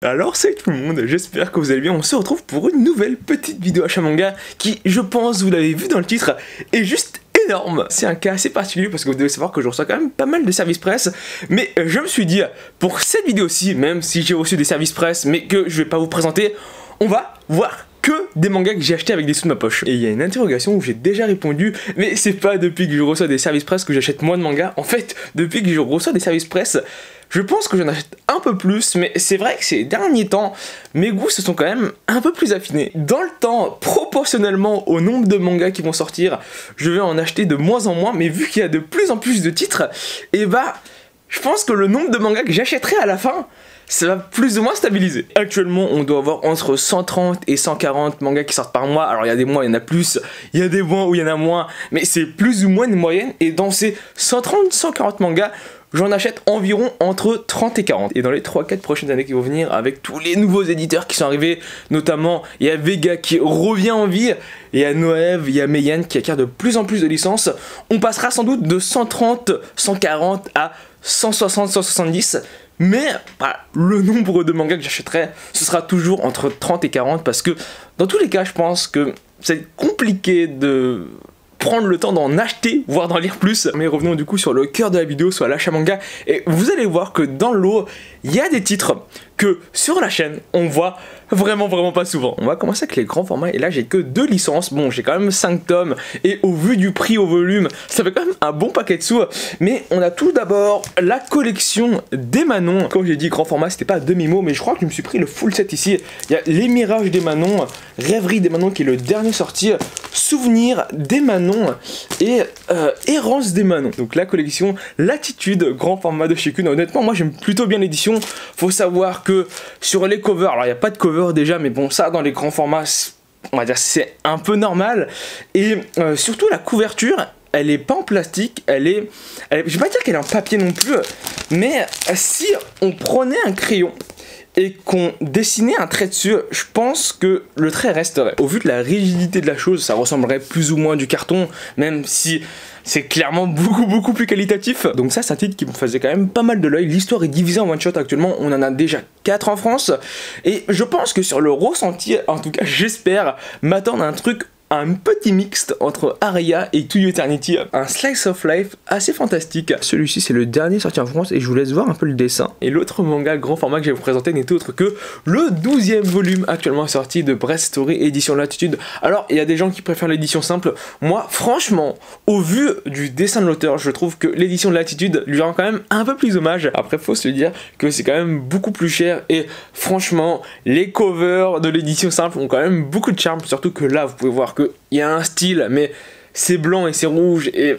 Alors salut tout le monde, j'espère que vous allez bien, on se retrouve pour une nouvelle petite vidéo achat manga qui, je pense, vous l'avez vu dans le titre, est juste énorme. C'est un cas assez particulier parce que vous devez savoir que je reçois quand même pas mal de services presse, mais je me suis dit, pour cette vidéo-ci, même si j'ai reçu des services presse mais que je vais pas vous présenter, on va voir que des mangas que j'ai achetés avec des sous de ma poche. Et il y a une interrogation où j'ai déjà répondu, mais c'est pas depuis que je reçois des services presse que j'achète moins de mangas. En fait, depuis que je reçois des services presse, je pense que j'en achète un peu plus, mais c'est vrai que ces derniers temps, mes goûts se sont quand même un peu plus affinés. Dans le temps, proportionnellement au nombre de mangas qui vont sortir, je vais en acheter de moins en moins, mais vu qu'il y a de plus en plus de titres, et bah, je pense que le nombre de mangas que j'achèterai à la fin, ça va plus ou moins stabiliser. Actuellement, on doit avoir entre 130 et 140 mangas qui sortent par mois. Alors, il y a des mois, il y en a plus, il y a des mois où il y en a moins, mais c'est plus ou moins une moyenne. Et dans ces 130-140 mangas, j'en achète environ entre 30 et 40. Et dans les 3-4 prochaines années qui vont venir, avec tous les nouveaux éditeurs qui sont arrivés, notamment, il y a Vega qui revient en vie, il y a Noëv, il y a Meian qui acquiert de plus en plus de licences, on passera sans doute de 130, 140 à 160, 170. Mais bah, le nombre de mangas que j'achèterai, ce sera toujours entre 30 et 40 parce que dans tous les cas, je pense que c'est compliqué de prendre le temps d'en acheter, voire d'en lire plus. Mais revenons du coup sur le cœur de la vidéo, sur l'achat manga. Et vous allez voir que dans le lot, il y a des titres que sur la chaîne, on voit vraiment pas souvent. On va commencer avec les grands formats et là j'ai que 2 licences. Bon, j'ai quand même 5 tomes et au vu du prix au volume, ça fait quand même un bon paquet de sous. Mais on a tout d'abord la collection des Manons. Quand j'ai dit grand format, c'était pas à demi-mot, mais je crois que je me suis pris le full set ici. Il y a Les Mirages des Manons, Rêverie des Manons qui est le dernier sorti, Souvenir des Manons et Errance des Manons. Donc la collection Latitude, grand format de chez Kun. Honnêtement, moi j'aime plutôt bien l'édition. Faut savoir que sur les covers, alors il n'y a pas de cover déjà, mais bon, ça dans les grands formats, on va dire c'est un peu normal. Et surtout la couverture, elle est pas en plastique, je vais pas dire qu'elle est en papier non plus, mais si on prenait un crayon et qu'on dessinait un trait dessus, je pense que le trait resterait. Au vu de la rigidité de la chose, ça ressemblerait plus ou moins à du carton, même si c'est clairement beaucoup plus qualitatif. Donc ça, c'est un titre qui me faisait quand même pas mal de l'œil. L'histoire est divisée en one shot actuellement, on en a déjà 4 en France. Et je pense que sur le ressenti, en tout cas j'espère, m'attendre à un petit mixte entre Aria et To Eternity, un slice of life assez fantastique. Celui-ci c'est le dernier sorti en France et je vous laisse voir un peu le dessin. Et l'autre manga grand format que je vais vous présenter n'est autre que le 12e volume actuellement sorti de Breast Story édition Latitude. Alors il y a des gens qui préfèrent l'édition simple, moi franchement au vu du dessin de l'auteur je trouve que l'édition Latitude lui rend quand même un peu plus hommage. Après faut se dire que c'est quand même beaucoup plus cher et franchement les covers de l'édition simple ont quand même beaucoup de charme, surtout que là vous pouvez voir qu'il y a un style, mais c'est blanc et c'est rouge, et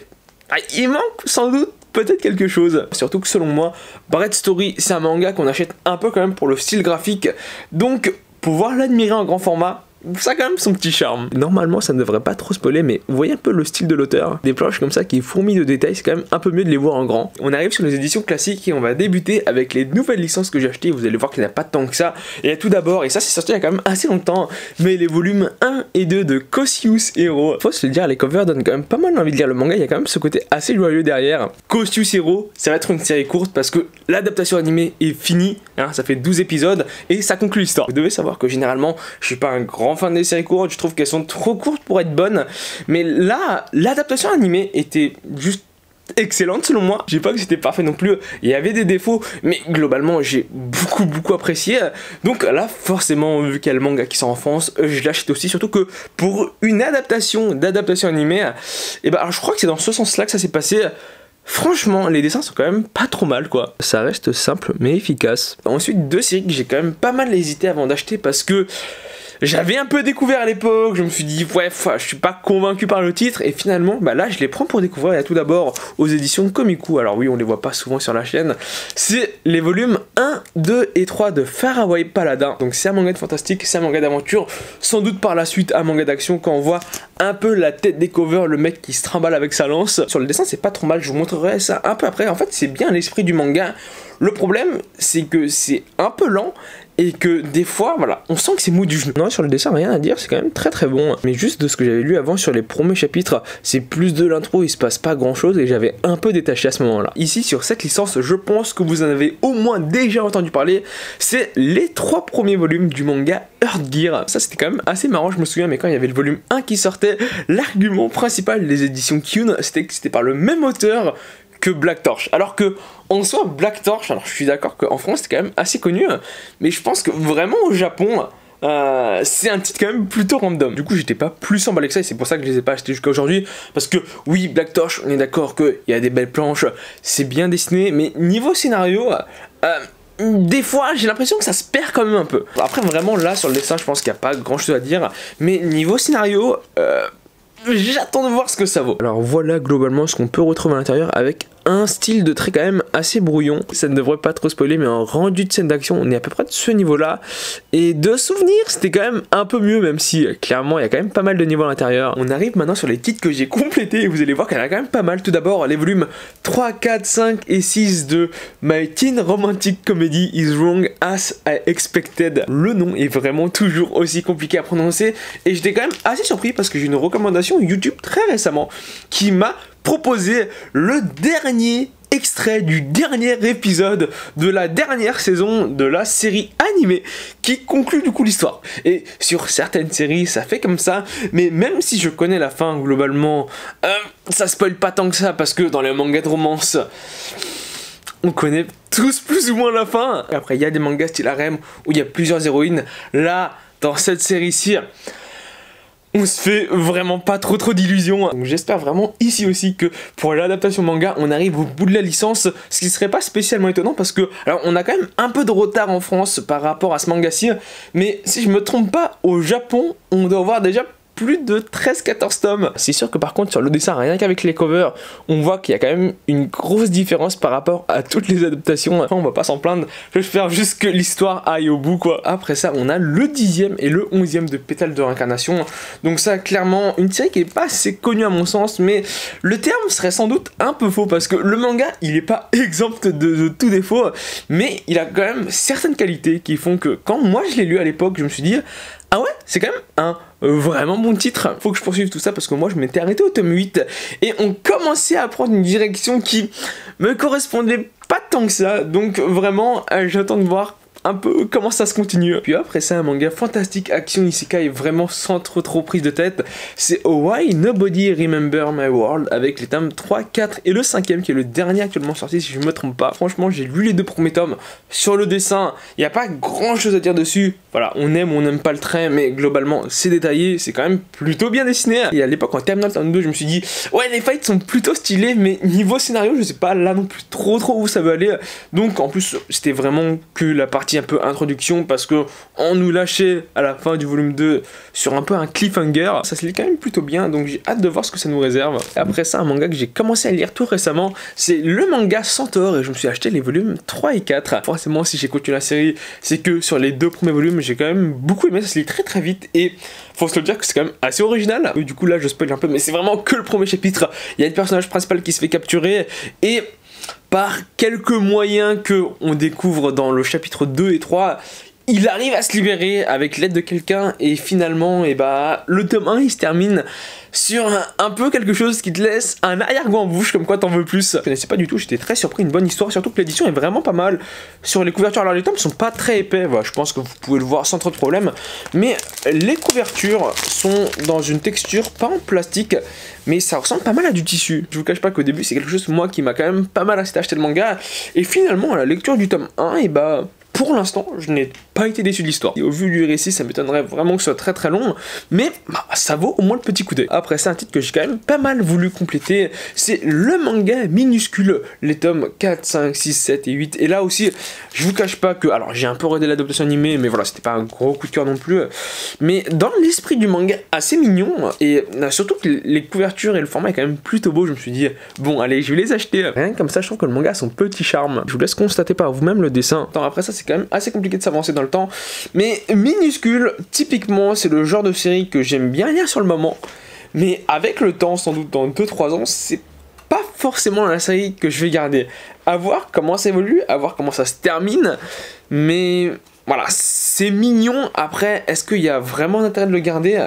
il manque sans doute peut-être quelque chose. Surtout que selon moi, Bread Story, c'est un manga qu'on achète un peu quand même pour le style graphique, donc pouvoir l'admirer en grand format, ça a quand même son petit charme. Normalement ça ne devrait pas trop spoiler, mais vous voyez un peu le style de l'auteur. Des planches comme ça qui fourmillent de détails, c'est quand même un peu mieux de les voir en grand. On arrive sur les éditions classiques et on va débuter avec les nouvelles licences que j'ai achetées. Vous allez voir qu'il n'y a pas tant que ça. Et tout d'abord, et ça c'est sorti il y a quand même assez longtemps, mais les volumes 1 et 2 de Kosius Hero. Faut se le dire, les covers donnent quand même pas mal envie de lire le manga, il y a quand même ce côté assez joyeux derrière. Kosius Hero, ça va être une série courte parce que l'adaptation animée est finie, hein, ça fait 12 épisodes et ça conclut l'histoire. Vous devez savoir que généralement, je suis pas un grand fan des séries courtes, je trouve qu'elles sont trop courtes pour être bonnes, mais là, l'adaptation animée était juste excellente selon moi. Je dis pas que c'était parfait non plus, il y avait des défauts, mais globalement j'ai beaucoup apprécié. Donc là forcément, vu qu'il y a le manga qui sort en France, je l'achète aussi, surtout que pour une adaptation animée, et bah alors je crois que c'est dans ce sens là que ça s'est passé. Franchement, les dessins sont quand même pas trop mal quoi. Ça reste simple mais efficace. Ensuite, 2 séries que j'ai quand même pas mal hésité avant d'acheter parce que j'avais un peu découvert à l'époque, je me suis dit ouais, je suis pas convaincu par le titre et finalement bah là je les prends pour découvrir. Il y a tout d'abord aux éditions Komiku, alors oui on les voit pas souvent sur la chaîne, c'est les volumes 1, 2 et 3 de Faraway Paladin. Donc c'est un manga de fantastique, c'est un manga d'aventure, sans doute par la suite un manga d'action quand on voit un peu la tête des covers, le mec qui se trimballe avec sa lance. Sur le dessin c'est pas trop mal, je vous montrerai ça un peu après. En fait c'est bien l'esprit du manga, le problème c'est que c'est un peu lent et que des fois, voilà, on sent que c'est mou du genou. Non, sur le dessin, rien à dire, c'est quand même très très bon. Mais juste de ce que j'avais lu avant sur les premiers chapitres, c'est plus de l'intro, il se passe pas grand chose et j'avais un peu détaché à ce moment-là. Ici, sur cette licence, je pense que vous en avez au moins déjà entendu parler, c'est les 3 premiers volumes du manga Earth Gear. Ça, c'était quand même assez marrant, je me souviens, mais quand il y avait le volume 1 qui sortait, l'argument principal des éditions Kyun, c'était que c'était par le même auteur que Black Torch. Alors que, en soi, Black Torch, alors je suis d'accord qu'en France, c'est quand même assez connu, mais je pense que vraiment au Japon, c'est un titre quand même plutôt random. Du coup, j'étais pas plus emballé que ça et c'est pour ça que je les ai pas achetés jusqu'à aujourd'hui. Parce que, oui, Black Torch, on est d'accord qu'il y a des belles planches, c'est bien dessiné, mais niveau scénario, des fois, j'ai l'impression que ça se perd quand même un peu. Après, vraiment, là, sur le dessin, je pense qu'il n'y a pas grand chose à dire, mais niveau scénario, j'attends de voir ce que ça vaut. Alors voilà globalement ce qu'on peut retrouver à l'intérieur avec un style de trait quand même assez brouillon. Ça ne devrait pas trop spoiler, mais en rendu de scène d'action, on est à peu près de ce niveau-là. Et de souvenirs, c'était quand même un peu mieux, même si clairement il y a quand même pas mal de niveaux à l'intérieur. On arrive maintenant sur les titres que j'ai complétés et vous allez voir qu'il y en a quand même pas mal. Tout d'abord, les volumes 3, 4, 5 et 6 de My Teen Romantic Comedy is Wrong as I Expected. Le nom est vraiment toujours aussi compliqué à prononcer et j'étais quand même assez surpris parce que j'ai une recommandation YouTube très récemment qui m'a proposé le dernier extrait du dernier épisode de la dernière saison de la série animée qui conclut du coup l'histoire. Et sur certaines séries ça fait comme ça, mais même si je connais la fin globalement, ça spoil pas tant que ça parce que dans les mangas de romance, on connaît tous plus ou moins la fin. Et après il y a des mangas style harem où il y a plusieurs héroïnes. Là, dans cette série-ci, on se fait vraiment pas trop d'illusions. Donc j'espère vraiment ici aussi que pour l'adaptation manga, on arrive au bout de la licence, ce qui serait pas spécialement étonnant parce que, alors on a quand même un peu de retard en France par rapport à ce manga-ci, mais si je me trompe pas, au Japon, on doit avoir déjà plus de 13-14 tomes. C'est sûr que par contre sur le dessin, rien qu'avec les covers, on voit qu'il y a quand même une grosse différence par rapport à toutes les adaptations. Enfin, on va pas s'en plaindre, je vais faire juste que l'histoire aille au bout quoi. Après ça, on a le 10e et le 11e de Pétale de Réincarnation. Donc ça, clairement, une série qui est pas assez connue à mon sens, mais le terme serait sans doute un peu faux parce que le manga, il est pas exempt de tout défaut, mais il a quand même certaines qualités qui font que quand moi je l'ai lu à l'époque, je me suis dit ah ouais, c'est quand même un vraiment bon titre. Faut que je poursuive tout ça parce que moi je m'étais arrêté au tome 8 et on commençait à prendre une direction qui me correspondait pas tant que ça. Donc vraiment, j'attends de voir un peu comment ça se continue. Puis après ça, un manga fantastique action isekai vraiment sans trop prise de tête, c'est Why Nobody Remember My World avec les tomes 3, 4 et le 5e qui est le dernier actuellement sorti si je me trompe pas. Franchement, j'ai lu les 2 premiers tomes. Sur le dessin, il n'y a pas grand chose à dire dessus. Voilà, on aime ou on n'aime pas le trait, mais globalement c'est détaillé, c'est quand même plutôt bien dessiné. Et à l'époque en terminale tome 2, je me suis dit ouais, les fights sont plutôt stylés, mais niveau scénario, je sais pas là non plus trop où ça veut aller. Donc en plus, c'était vraiment que la partie un peu introduction parce que on nous lâchait à la fin du volume 2 sur un peu un cliffhanger. Ça se lit quand même plutôt bien, donc j'ai hâte de voir ce que ça nous réserve. Et après ça, un manga que j'ai commencé à lire tout récemment, c'est le manga Centaure et je me suis acheté les volumes 3 et 4. Forcément, si j'ai continué la série, c'est que sur les 2 premiers volumes, j'ai quand même beaucoup aimé, ça se lit très vite et faut se le dire que c'est quand même assez original. Du coup là, je spoil un peu, mais c'est vraiment que le premier chapitre. Il y a le personnage principal qui se fait capturer et par quelques moyens que on découvre dans le chapitre 2 et 3, il arrive à se libérer avec l'aide de quelqu'un et finalement, et bah, le tome 1 il se termine sur un peu quelque chose qui te laisse un arrière-goût en bouche, comme quoi t'en veux plus. Je connaissais pas du tout, j'étais très surpris, une bonne histoire, surtout que l'édition est vraiment pas mal. Sur les couvertures, alors les tomes sont pas très épais, voilà, je pense que vous pouvez le voir sans trop de problème, mais les couvertures sont dans une texture pas en plastique, mais ça ressemble pas mal à du tissu. Je vous cache pas qu'au début c'est quelque chose moi qui m'a quand même pas mal incité à acheter le manga, et finalement à la lecture du tome 1, et bah pour l'instant, je n'ai pas été déçu de l'histoire. Au vu du récit, ça m'étonnerait vraiment que ce soit très long, mais bah, ça vaut au moins le petit coup d'œil. Après, c'est un titre que j'ai quand même pas mal voulu compléter, c'est le manga minuscule, les tomes 4, 5, 6, 7 et 8. Et là aussi, je vous cache pas que, alors j'ai un peu regardé l'adaptation animée, mais voilà, c'était pas un gros coup de cœur non plus. Mais dans l'esprit du manga, assez mignon, et surtout que les couvertures et le format est quand même plutôt beau, je me suis dit, bon allez, je vais les acheter. Rien que comme ça, je trouve que le manga a son petit charme. Je vous laisse constater par vous-même le dessin. Attends, après ça, c'est quand même assez compliqué de s'avancer dans le temps, mais minuscule, typiquement c'est le genre de série que j'aime bien lire sur le moment, mais avec le temps, sans doute dans 2-3 ans, c'est pas forcément la série que je vais garder. À voir comment ça évolue, à voir comment ça se termine, mais voilà, c'est mignon. Après, est-ce qu'il y a vraiment d'intérêt de le garder?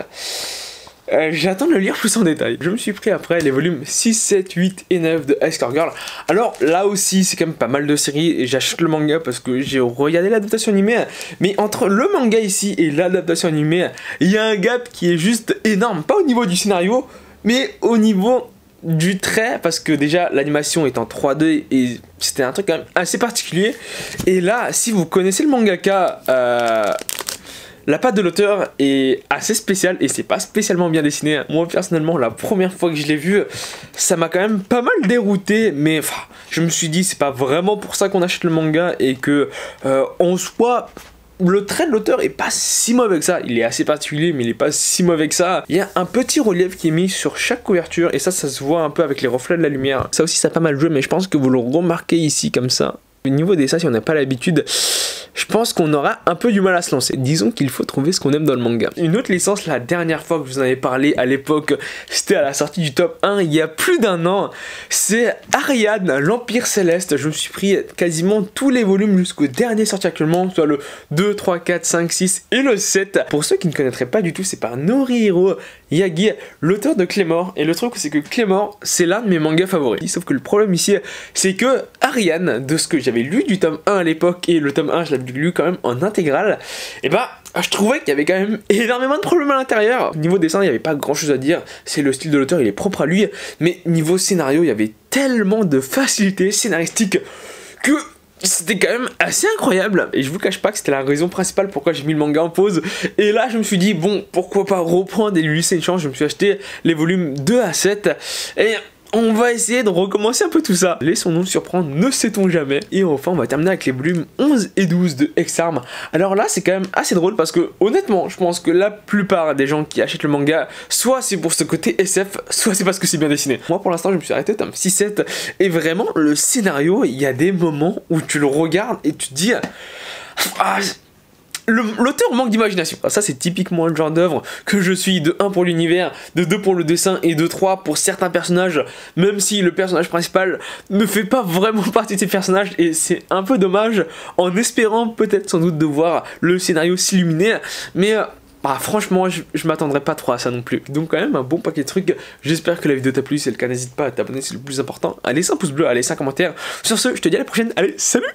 J'attends de le lire plus en détail. Je me suis pris après les volumes 6, 7, 8 et 9 de High Score Girl. Alors là aussi c'est quand même pas mal de séries et j'achète le manga parce que j'ai regardé l'adaptation animée. Mais entre le manga ici et l'adaptation animée, il y a un gap qui est juste énorme. Pas au niveau du scénario, mais au niveau du trait, parce que déjà l'animation est en 3D et c'était un truc quand même assez particulier. Et là, si vous connaissez le mangaka, la patte de l'auteur est assez spéciale et c'est pas spécialement bien dessiné. Moi personnellement, la première fois que je l'ai vu, ça m'a quand même pas mal dérouté, mais je me suis dit c'est pas vraiment pour ça qu'on achète le manga et que en soi, le trait de l'auteur est pas si mauvais que ça. Il est assez particulier, mais il est pas si mauvais que ça. Il y a un petit relief qui est mis sur chaque couverture et ça se voit un peu avec les reflets de la lumière. Ça aussi, ça a pas mal joué, mais je pense que vous le remarquez ici comme ça. Au niveau des dessins, si on n'a pas l'habitude, je pense qu'on aura un peu du mal à se lancer. Disons qu'il faut trouver ce qu'on aime dans le manga. Une autre licence, la dernière fois que je vous en avais parlé à l'époque, c'était à la sortie du top 1 il y a plus d'un an. C'est Ariane, l'Empire Céleste. Je me suis pris quasiment tous les volumes jusqu'au dernier sorti actuellement, soit le 2, 3, 4, 5, 6 et le 7. Pour ceux qui ne connaîtraient pas du tout, c'est par Norihiro Yagi, l'auteur de Claymore. Et le truc, c'est que Claymore, c'est l'un de mes mangas favoris. Sauf que le problème ici, c'est que Ariane, de ce que j'avais lu du tome 1 à l'époque, et le tome 1, je l'avais lu quand même en intégrale, et bah, je trouvais qu'il y avait quand même énormément de problèmes à l'intérieur. Niveau dessin, il n'y avait pas grand chose à dire. C'est le style de l'auteur, il est propre à lui. Mais niveau scénario, il y avait tellement de facilité scénaristique que c'était quand même assez incroyable. Et je vous cache pas que c'était la raison principale pourquoi j'ai mis le manga en pause. Et là, je me suis dit, bon, pourquoi pas reprendre et lui laisser une chance. Je me suis acheté les volumes 2 à 7. Et on va essayer de recommencer un peu tout ça. Laissons-nous surprendre, ne sait-on jamais. Et enfin, on va terminer avec les volumes 11 et 12 de Ex-Arm. Alors là, c'est quand même assez drôle parce que, honnêtement, je pense que la plupart des gens qui achètent le manga, soit c'est pour ce côté SF, soit c'est parce que c'est bien dessiné. Moi, pour l'instant, je me suis arrêté au tome 6-7. Et vraiment, le scénario, il y a des moments où tu le regardes et tu te dis... L'auteur manque d'imagination. Ça, c'est typiquement le genre d'œuvre que je suis, de 1 pour l'univers, de 2 pour le dessin et de 3 pour certains personnages, même si le personnage principal ne fait pas vraiment partie de ces personnages, et c'est un peu dommage, en espérant peut-être sans doute de voir le scénario s'illuminer, mais... franchement, je m'attendrais pas trop à ça non plus. Donc quand même un bon paquet de trucs. J'espère que la vidéo t'a plu. Si c'est le cas, n'hésite pas à t'abonner, c'est le plus important. À laisser un pouce bleu, à laisser un commentaire. Sur ce, je te dis à la prochaine. Allez, salut!